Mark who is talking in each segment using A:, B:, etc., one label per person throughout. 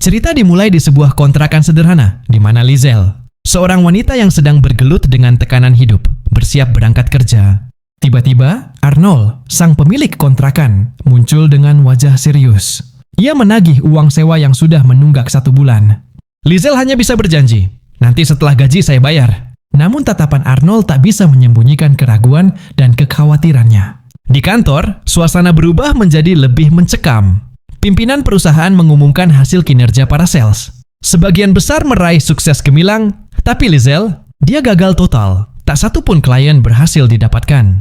A: Cerita dimulai di sebuah kontrakan sederhana, di mana Lizelle, seorang wanita yang sedang bergelut dengan tekanan hidup, bersiap berangkat kerja. Tiba-tiba, Arnold, sang pemilik kontrakan, muncul dengan wajah serius. Ia menagih uang sewa yang sudah menunggak 1 bulan. Lizelle hanya bisa berjanji, nanti setelah gaji saya bayar. Namun tatapan Arnold tak bisa menyembunyikan keraguan dan kekhawatirannya. Di kantor, suasana berubah menjadi lebih mencekam. Pimpinan perusahaan mengumumkan hasil kinerja para sales. Sebagian besar meraih sukses gemilang, tapi Lizelle, dia gagal total. Tak satu pun klien berhasil didapatkan.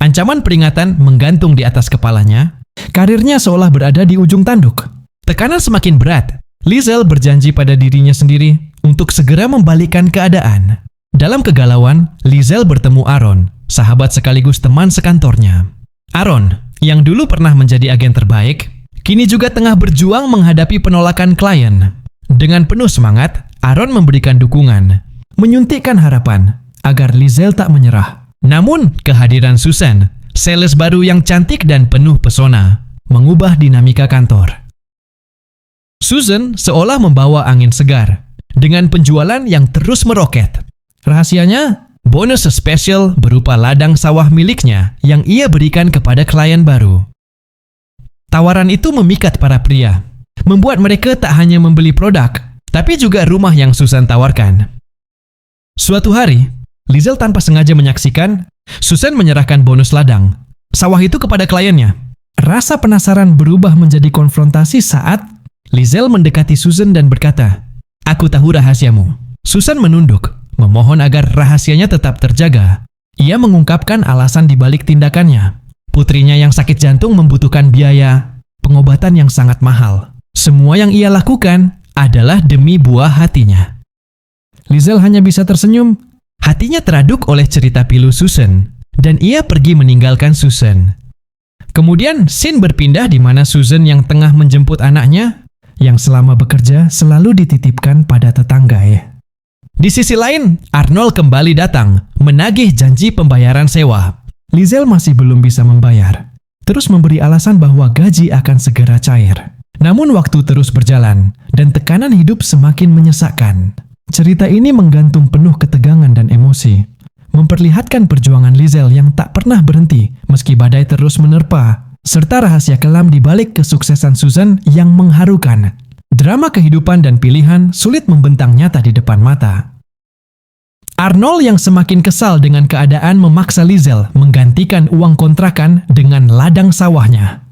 A: Ancaman peringatan menggantung di atas kepalanya. Karirnya seolah berada di ujung tanduk. Tekanan semakin berat. Lizelle berjanji pada dirinya sendiri untuk segera membalikkan keadaan. Dalam kegalauan, Lizelle bertemu Aaron, sahabat sekaligus teman sekantornya. Aaron, yang dulu pernah menjadi agen terbaik, kini juga tengah berjuang menghadapi penolakan klien. Dengan penuh semangat, Aaron memberikan dukungan, menyuntikkan harapan agar Lizelle tak menyerah. Namun, kehadiran Susan, sales baru yang cantik dan penuh pesona, mengubah dinamika kantor. Susan seolah membawa angin segar, dengan penjualan yang terus meroket. Rahasianya, bonus spesial berupa ladang sawah miliknya yang ia berikan kepada klien baru. Tawaran itu memikat para pria, membuat mereka tak hanya membeli produk, tapi juga rumah yang Susan tawarkan. Suatu hari, Lizelle tanpa sengaja menyaksikan Susan menyerahkan bonus ladang sawah itu kepada kliennya. Rasa penasaran berubah menjadi konfrontasi saat Lizelle mendekati Susan dan berkata, "Aku tahu rahasiamu." Susan menunduk, memohon agar rahasianya tetap terjaga. Ia mengungkapkan alasan dibalik tindakannya. Putrinya yang sakit jantung membutuhkan biaya pengobatan yang sangat mahal. Semua yang ia lakukan adalah demi buah hatinya. Lizelle hanya bisa tersenyum. Hatinya teraduk oleh cerita pilu Susan, dan ia pergi meninggalkan Susan. Kemudian, scene berpindah di mana Susan yang tengah menjemput anaknya, yang selama bekerja selalu dititipkan pada tetangga. Di sisi lain, Arnold kembali datang, menagih janji pembayaran sewa. Lizelle masih belum bisa membayar, terus memberi alasan bahwa gaji akan segera cair. Namun waktu terus berjalan, dan tekanan hidup semakin menyesakkan. Cerita ini menggantung penuh ketegangan dan emosi, memperlihatkan perjuangan Lizelle yang tak pernah berhenti meski badai terus menerpa, serta rahasia kelam di balik kesuksesan Susan yang mengharukan. Drama kehidupan dan pilihan sulit membentang nyata di depan mata. Arnold yang semakin kesal dengan keadaan memaksa Lizelle menggantikan uang kontrakan dengan ladang sawahnya.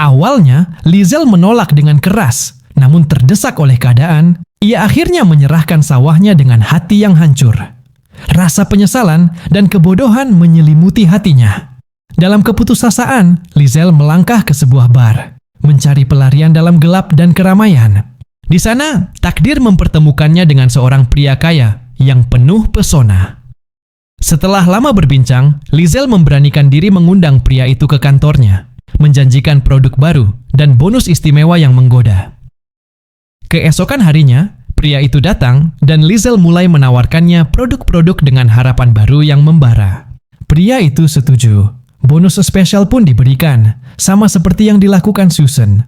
A: Awalnya, Lizelle menolak dengan keras, namun terdesak oleh keadaan, ia akhirnya menyerahkan sawahnya dengan hati yang hancur. Rasa penyesalan dan kebodohan menyelimuti hatinya. Dalam keputusasaan, Lizelle melangkah ke sebuah bar, mencari pelarian dalam gelap dan keramaian. Di sana, takdir mempertemukannya dengan seorang pria kaya yang penuh pesona. Setelah lama berbincang, Lizelle memberanikan diri mengundang pria itu ke kantornya, menjanjikan produk baru dan bonus istimewa yang menggoda. Keesokan harinya, pria itu datang dan Lizelle mulai menawarkannya produk-produk dengan harapan baru yang membara. Pria itu setuju. Bonus spesial pun diberikan, sama seperti yang dilakukan Susan.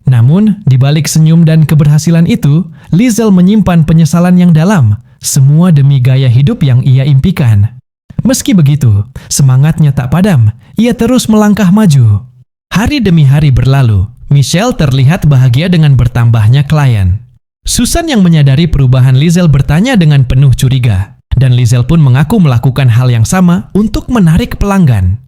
A: Namun, di balik senyum dan keberhasilan itu, Lizelle menyimpan penyesalan yang dalam, semua demi gaya hidup yang ia impikan. Meski begitu, semangatnya tak padam, ia terus melangkah maju. Hari demi hari berlalu, Michelle terlihat bahagia dengan bertambahnya klien. Susan yang menyadari perubahan Lizelle bertanya dengan penuh curiga, dan Lizelle pun mengaku melakukan hal yang sama untuk menarik pelanggan.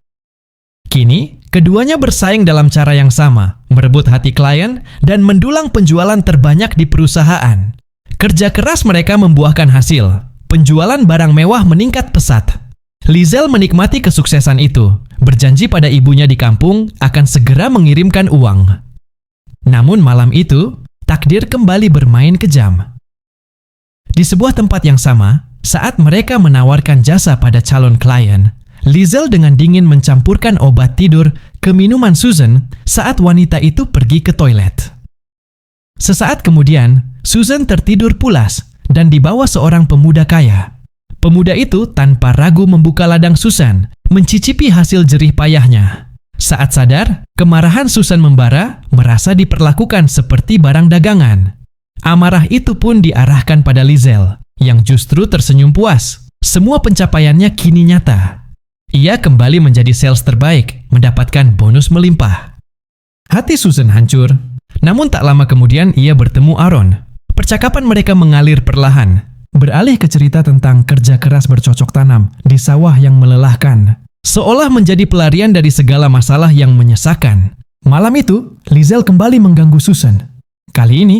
A: Kini, keduanya bersaing dalam cara yang sama, merebut hati klien dan mendulang penjualan terbanyak di perusahaan. Kerja keras mereka membuahkan hasil. Penjualan barang mewah meningkat pesat. Lizelle menikmati kesuksesan itu, berjanji pada ibunya di kampung akan segera mengirimkan uang. Namun malam itu, takdir kembali bermain kejam. Di sebuah tempat yang sama, saat mereka menawarkan jasa pada calon klien, Lizelle dengan dingin mencampurkan obat tidur ke minuman Susan saat wanita itu pergi ke toilet. Sesaat kemudian, Susan tertidur pulas dan dibawa seorang pemuda kaya. Pemuda itu tanpa ragu membuka ladang Susan, mencicipi hasil jerih payahnya. Saat sadar, kemarahan Susan membara, merasa diperlakukan seperti barang dagangan. Amarah itu pun diarahkan pada Liesl, yang justru tersenyum puas. Semua pencapaiannya kini nyata. Ia kembali menjadi sales terbaik, mendapatkan bonus melimpah. Hati Susan hancur, namun tak lama kemudian ia bertemu Aaron. Percakapan mereka mengalir perlahan, beralih ke cerita tentang kerja keras bercocok tanam di sawah yang melelahkan, seolah menjadi pelarian dari segala masalah yang menyesakan. Malam itu, Liesl kembali mengganggu Susan. Kali ini,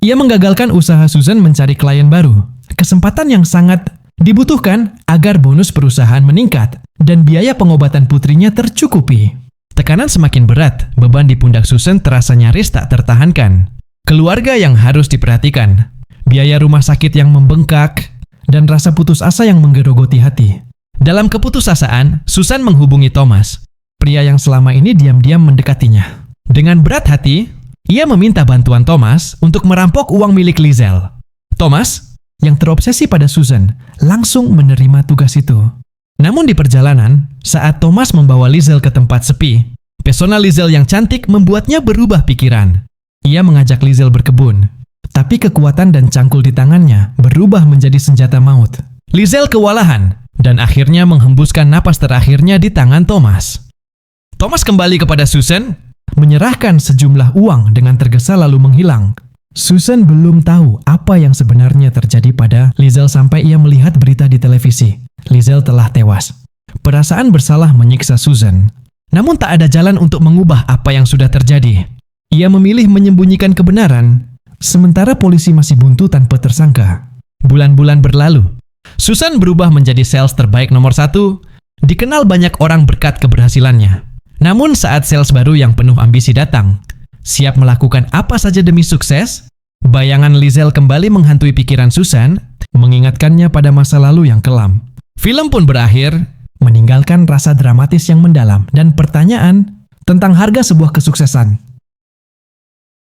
A: ia menggagalkan usaha Susan mencari klien baru. Kesempatan yang sangat dibutuhkan agar bonus perusahaan meningkat dan biaya pengobatan putrinya tercukupi. Tekanan semakin berat, beban di pundak Susan terasa nyaris tak tertahankan. Keluarga yang harus diperhatikan, biaya rumah sakit yang membengkak, dan rasa putus asa yang menggerogoti hati. Dalam keputusasaan, Susan menghubungi Thomas, pria yang selama ini diam-diam mendekatinya. Dengan berat hati, ia meminta bantuan Thomas untuk merampok uang milik Liesl. Thomas, yang terobsesi pada Susan, langsung menerima tugas itu. Namun di perjalanan, saat Thomas membawa Liesl ke tempat sepi, pesona Liesl yang cantik membuatnya berubah pikiran. Ia mengajak Liesl berkebun, tapi kekuatan dan cangkul di tangannya berubah menjadi senjata maut. Liesl kewalahan dan akhirnya menghembuskan napas terakhirnya di tangan Thomas. Thomas kembali kepada Susan, menyerahkan sejumlah uang dengan tergesa lalu menghilang. Susan belum tahu apa yang sebenarnya terjadi pada Liesl sampai ia melihat berita di televisi. Liesl telah tewas. Perasaan bersalah menyiksa Susan. Namun tak ada jalan untuk mengubah apa yang sudah terjadi. Ia memilih menyembunyikan kebenaran, sementara polisi masih buntu tanpa tersangka. Bulan-bulan berlalu. Susan berubah menjadi sales terbaik nomor 1, dikenal banyak orang berkat keberhasilannya. Namun saat sales baru yang penuh ambisi datang, siap melakukan apa saja demi sukses, bayangan Liesl kembali menghantui pikiran Susan, mengingatkannya pada masa lalu yang kelam. Film pun berakhir, meninggalkan rasa dramatis yang mendalam dan pertanyaan tentang harga sebuah kesuksesan.